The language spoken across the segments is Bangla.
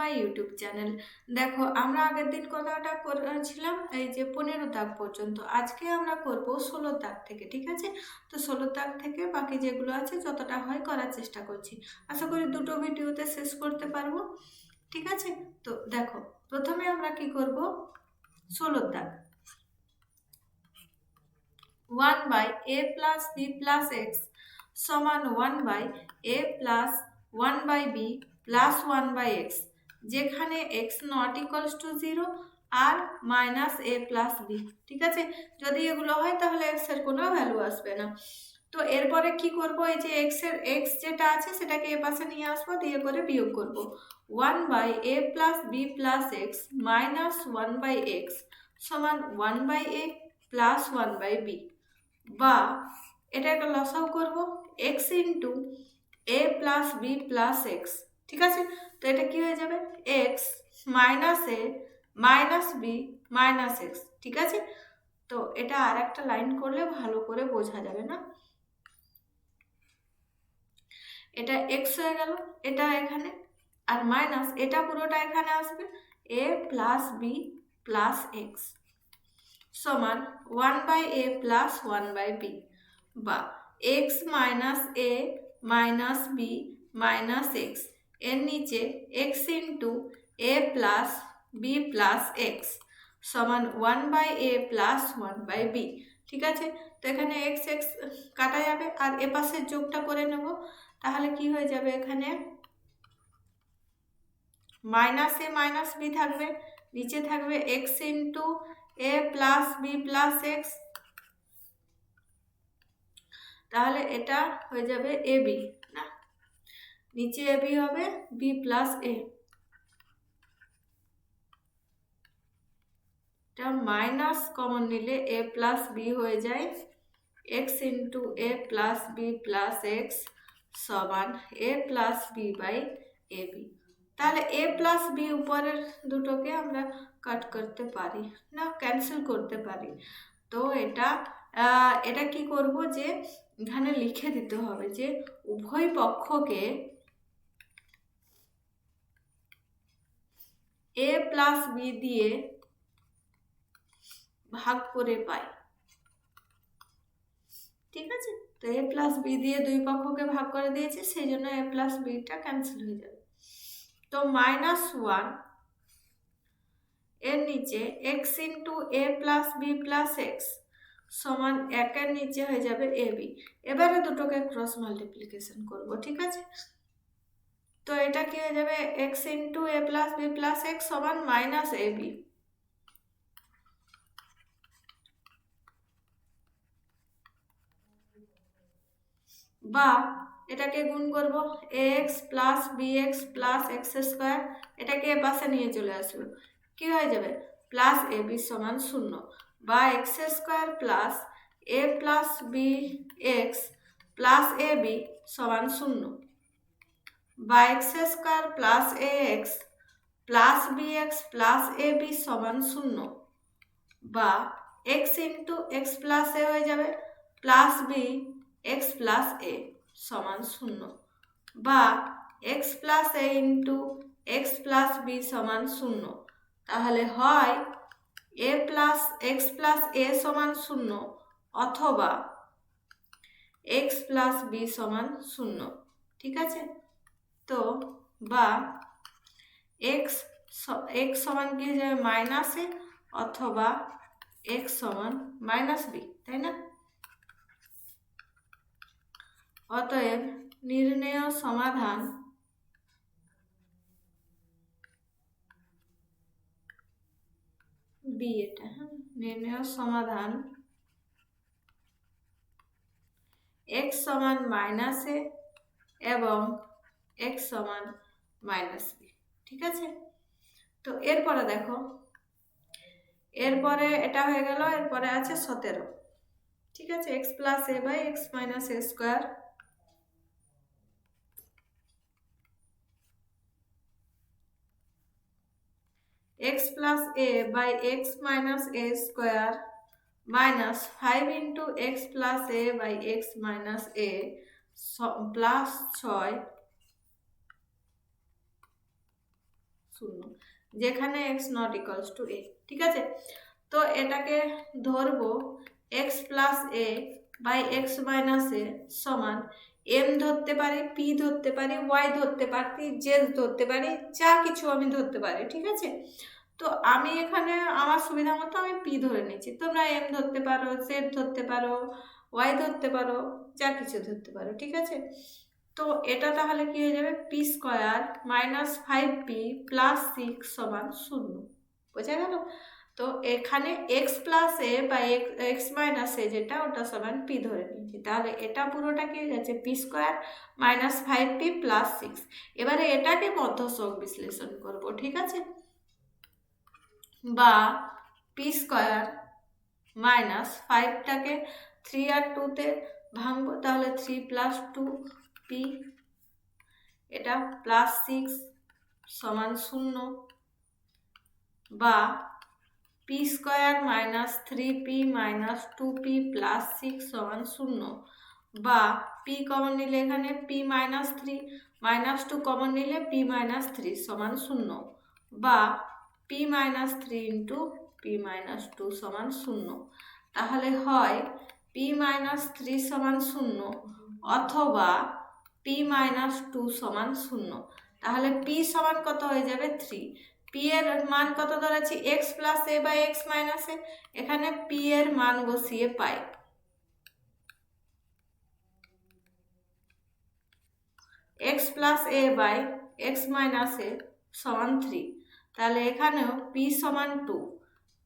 My YouTube channel. দেখো, আমরা আগের দিন কথাটা করেছিলাম এই যে 15 দাগ পর্যন্ত। আজকে আমরা করব 16 দাগ থেকে, ঠিক আছে? তো 16 দাগ থেকে বাকি যেগুলো আছে যতটা হয় করার চেষ্টা করছি। আশা করি দুটো ভিডিওতে শেষ করতে পারবো, ঠিক আছে? তো দেখো, প্রথমে আমরা কি করব, 16 দাগ 1/a plus b plus x সমান 1/a plus 1/b plus 1/x, যেখানে x not equals to 0 আর মাইনাস a plus b, ঠিক আছে? যদি এগুলো হয় তাহলে x এর কোনো ভ্যালু আসবে না। তো এরপরে কি করব, এই যে x যেটা আছে সেটাকে এ পাশে নিয়ে আসবো, দিয়ে করে বিয়োগ করব। 1/a plus b plus x minus 1/x সমান 1/a plus 1/b, বা এটা একটা লসাগু করব, x into a plus b plus x, ঠিক আছে? তো এটা কি হয়ে যাবে, x minus a minus b minus x, ঠিক আছে? তো এটা আর একটা লাইন করলে ভালো করে বোঝা যাবে না। এটা x হয়ে গেল, এটা এখানে, আর মাইনাস এটা পুরোটা এখানে আসবে, a plus b plus x সমান 1/a প্লাস 1/b, বা x minus a minus b minus x এর নিচে x into a plus b plus x সমান 1/a প্লাস 1/b, ঠিক আছে? তো এখানে x কাটা যাবে আর এ পাশের যোগটা করে নেব, তাহলে কি হয়ে যাবে, এখানে মাইনাস এ মাইনাস বি থাকবে, নিচে থাকবে x into a plus b plus x, তাহলে এটা হয়ে যাবে এ বি, না নিচে এ বি হবে বি প্লাস এ, এটা মাইনাস কমন নিলে এ প্লাস বি হয়ে যায় x into a plus b plus x সমান a plus b by a b. তাহলে এ প্লাস বি উপরের দুটোকে আমরা কাট করতে পারি, না ক্যান্সেল করতে পারি। তো এটা কি করব, যে এখানে লিখে দিতে হবে যে উভয় পক্ষকে এ প্লাস বি দিয়ে ভাগ করে পাই, ঠিক আছে? তো এ প্লাস বি দিয়ে দুই পক্ষকে ভাগ করে দিয়েছে, সেই জন্য এ প্লাস বিটা ক্যান্সেল হয়ে যাবে। তো -1 এর নিচে x into a plus b plus x সমান 1 এর নিচে হয়ে যাবে এ বি। এবারে দুটোকে ক্রস মাল্টিপ্লিকেশন করব, ঠিক আছে? তো এটা কি হয়ে যাবে, x into a plus b plus x সমান মাইনাস এ বি, বা এটাকে গুণ করব x plus b x plus x square, এটাকে এ পাশে নিয়ে চলে আসবে, কি হয়ে যাবে প্লাস এ বি সমান 0, বা x square plus a plus b x plus a b সমান 0, বা x square plus a x plus b x plus a b সমান 0, বা x into x plus a হয়ে যাবে plus b x plus a সমান 0, বা x plus a into x plus b সমান 0। তাহলে হয় a plus x plus a সমান 0 অথবা এক্স প্লাস বি সমান 0, ঠিক আছে? তো বা এক্স সমান কি হয়ে যাবে মাইনাস এ অথবা এক্স সমান মাইনাস বি, তাই না? অতএব নির্ণেয় সমাধান বি, এটা নির্ণেয় সমাধান এক্স সমান মাইনাস এ এবং এক্স সমান মাইনাস বি, ঠিক আছে? তো এরপরে দেখো, এরপরে এটা হয়ে গেল, এরপরে আছে 17, ঠিক আছে? X plus a by x minus a square x plus a by x minus a square minus 5 into x plus a by x minus a plus 6 0, যেখানে x not equals to a. ঠিক আছে, তো এটাকে ধরবো x plus a by x minus a সমান এম ধরতে পারি, পি ধরতে পারি, ওয়াই ধরতে পারি, জেড ধরতে পারি, যা কিছু আমি ধরতে পারি। ঠিক আছে, তো আমি এখানে আমার সুবিধা মতো আমি পি ধরে নিচ্ছি, তোমরা এম ধরতে পারো, জেড ধরতে পারো, ওয়াই ধরতে পারো, যা কিছু ধরতে পারো। ঠিক আছে, তো এটা তাহলে কি হয়ে যাবে, P square minus 5p plus 6 সমান 0। বোঝা গেল? তো এখানে এক্স প্লাস এ বা এক্স মাইনাস এ যেটা, ওটা সমান পি ধরে নিয়েছি। তাহলে এটা পুরোটা কি হয়ে যাচ্ছে, P square minus 5p plus 6। এবারে এটাকে মধ্যসহগ বিশ্লেষণ করব। ঠিক আছে, বা পি স্কোয়ার মাইনাস 5টাকে 3 আর 2তে ভাঙবো, তাহলে 3 প্লাস 2p, এটা প্লাস 6 সমান 0, বা P square minus 3p minus 2p plus 6 সমান 0, বা পি কমন নিলে এখানে পি মাইনাস 3 মাইনাস 2 কমন নিলে পি মাইনাস 3 সমান 0, বা P minus 3 into P minus 2 সমান 0। তাহলে হয় পি মাইনাস 3 সমান 0 অথবা পি মাইনাস 2 সমান 0। তাহলে পি সমান কত হয়ে যাবে, 3। পি এর মান কত ধরেছি, x plus a by x minus a, এখানে পি এর মান বসিয়ে পাই x plus a by x minus a সমান 3। তাহলে এখানেও পি সমান 2,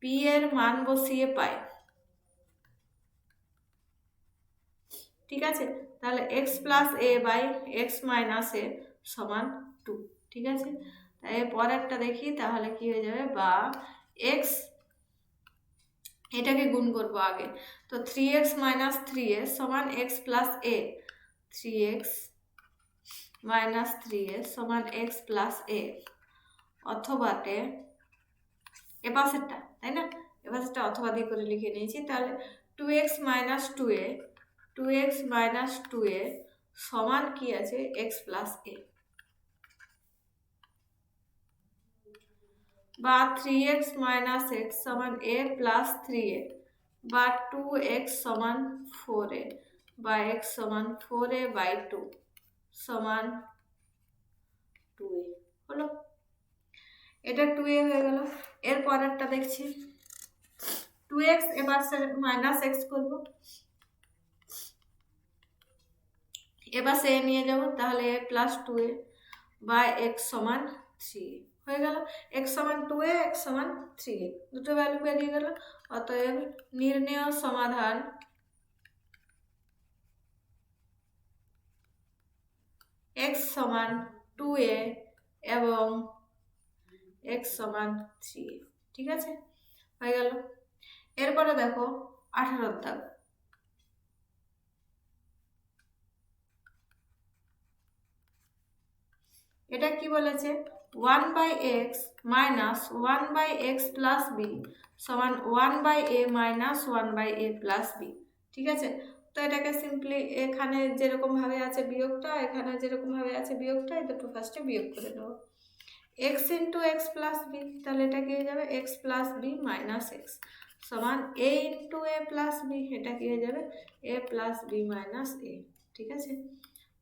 পি এর মান বসিয়ে পাই। ঠিক আছে, তাহলে x plus a by x minus a সমান 2। ঠিক আছে, তাই পরেরটা দেখি, তাহলে কি হয়ে যাবে, বা এক্স, এটাকে গুণ করবো আগে, তো 3x মাইনাস 3a সমান এক্স প্লাস এ, 3x মাইনাস 3a সমান এক্স প্লাস এ, অথবাতে এপাশেরটা, তাই না, এপাশেরটা অথবা দিয়ে করে লিখে নিয়েছি। তাহলে 2x minus 2a, 2x minus 2a সমান কি আছে, এক্স প্লাস এ, বা 3x মাইনাস এক্স সমান এ প্লাস 3a, বা 2x সমান 4a, বা x সমান 4a বাই 2 সমান 2a। হলো, এটা 2a হয়ে গেল। এর পরেরটা দেখছি, 2x এবার মাইনাস এক্স করবো, এবার সে নিয়ে যাব, তাহলে a প্লাস 2a বা x সমান 3a হয়ে গেল। x সমান 2a, x সমান 3a, দুটো ভ্যালু বেরিয়ে গেল। অতএব নির্ণেয় সমাধান x সমান 2a এবং x সমান 3a। ঠিক আছে, হয়ে গেল। এরপরে দেখো 18 দাগ, এটা কি বলেছে, 1 by x minus 1 by x plus b সমান 1 by a minus 1 by a plus b. ঠিক আছে, তো এটাকে সিম্পলি এখানে যেরকম ভাবে আছে বিয়োগটা, এখানে যেরকম ভাবে আছে বিয়োগটা, এই দুটো ফার্স্টে বিয়োগ করে নেব। X into x plus b, তাহলে এটা কি হয়ে যাবে, x plus b minus x সমান a into a plus b, এটা কি হয়ে যাবে, a plus b minus a. ঠিক আছে,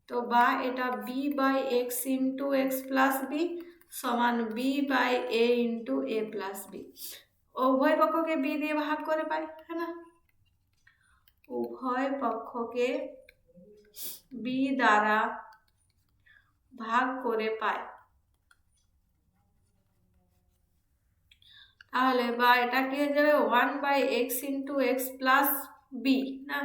তো বা এটা b by x into x plus b সমান b by a into a plus b. উভয় পক্ষকে বি দিয়ে ভাগ করে পাই, হ্যাঁ না, উভয় পক্ষকে বি দ্বারা ভাগ করে পাই। তাহলে বা এটা কি হয়ে যাবে, 1 by x into x plus b, না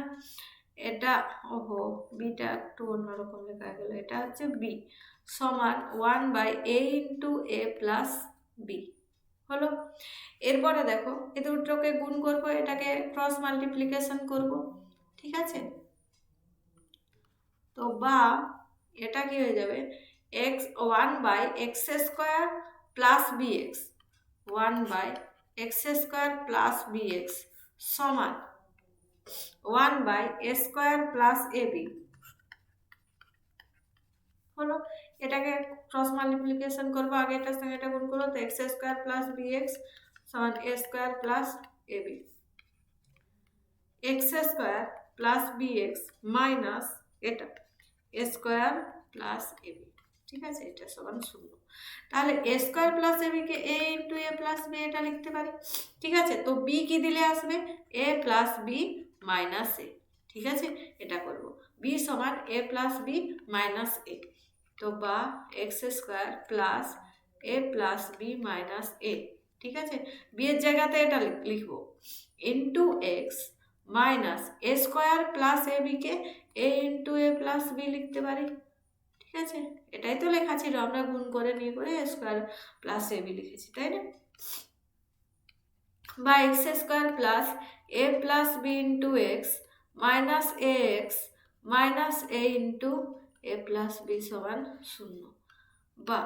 এটা, ওহো বিটা একটু অন্যরকম লেখা গেল, এটা হচ্ছে বি সমান 1 by a into a plus b. হলো, এরপরে দেখো এই দুটোকে গুণ করব, এটাকে ক্রস মাল্টিপ্লিকেশন করব। ঠিক আছে, তো বা এটা কি হয়ে যাবে, x 1 by x square plus b x, 1 by x square plus b x সমান 1 by a square plus a b. হলো, এটাকে ক্রস মাল্টিপ্লিকেশন করবো, আগে এটার সঙ্গে এটা গুণ করবো, তো x square plus b x সমান a square plus a b, x square plus b x minus এটা a square plus a b, ঠিক আছে, এটা সমান 0। তাহলে এ স্কোয়ার প্লাস এ বিকে a into a plus b এটা লিখতে পারি, ঠিক আছে। তো বি কি দিলে আসবে, এ প্লাস বি মাইনাস এ, ঠিক আছে, এটা করব। বি সমান এ প্লাস বি মাইনাস এ, তো বা x square plus a plus b minus a, ঠিক আছে। বি এর জায়গাতে এটা লিখবো into x minus a square plus a বিকে a into a plus B লিখতে পারি, ঠিক আছে। এটাই তো লেখা ছিল, আমরা গুণ করে নিয়ে করে a square plus a b লিখেছি, তাই না। বা x square plus a plus b into x minus a x minus a into a plus b সমান 0। বা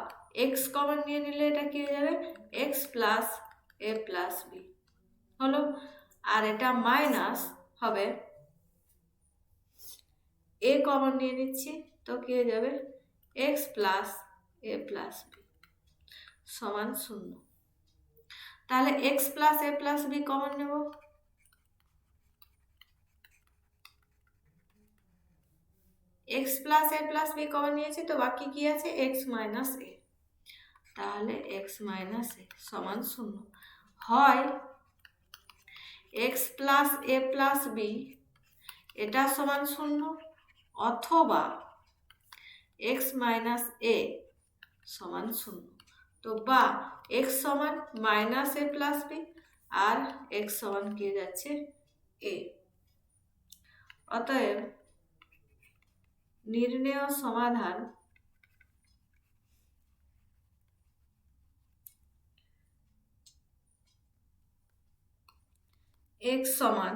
এক্স কমন নিয়ে নিলে এটা কি হয়ে যাবে, x plus a plus b হলো, আর এটা মাইনাস হবে, এ কমন নিয়ে নিচ্ছি, তো কি হয়ে যাবে, x plus a plus b সমান 0। তাহলে x plus a plus B common নেব, x plus a plus B common নিয়েছি, তো বাকি কি আছে, এক্স মাইনাস এ, তাহলে এক্স মাইনাস এ সমান 0। হয় x plus a plus b এটা সমান 0, অথবা এক্স মাইনাস এ সমান 0। তো বা এক্স সমান মাইনাস এ প্লাস বি আর এক্স সমান কি যাচ্ছে এ। অতএব নির্ণেয় সমাধান x সমান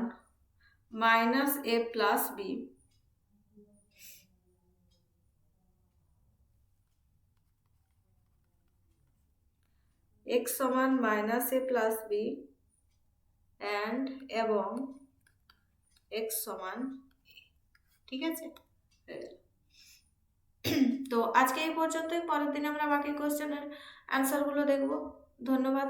মাইনাস এ প্লাস বি x সমান মাইনাস এ প্লাস বি এবং x সমান a, ঠিক আছে। তো আজকে এই পর্যন্তই, পরের দিন আমরা বাকি কোশ্চেনের অ্যান্সারগুলো দেখব। ধন্যবাদ।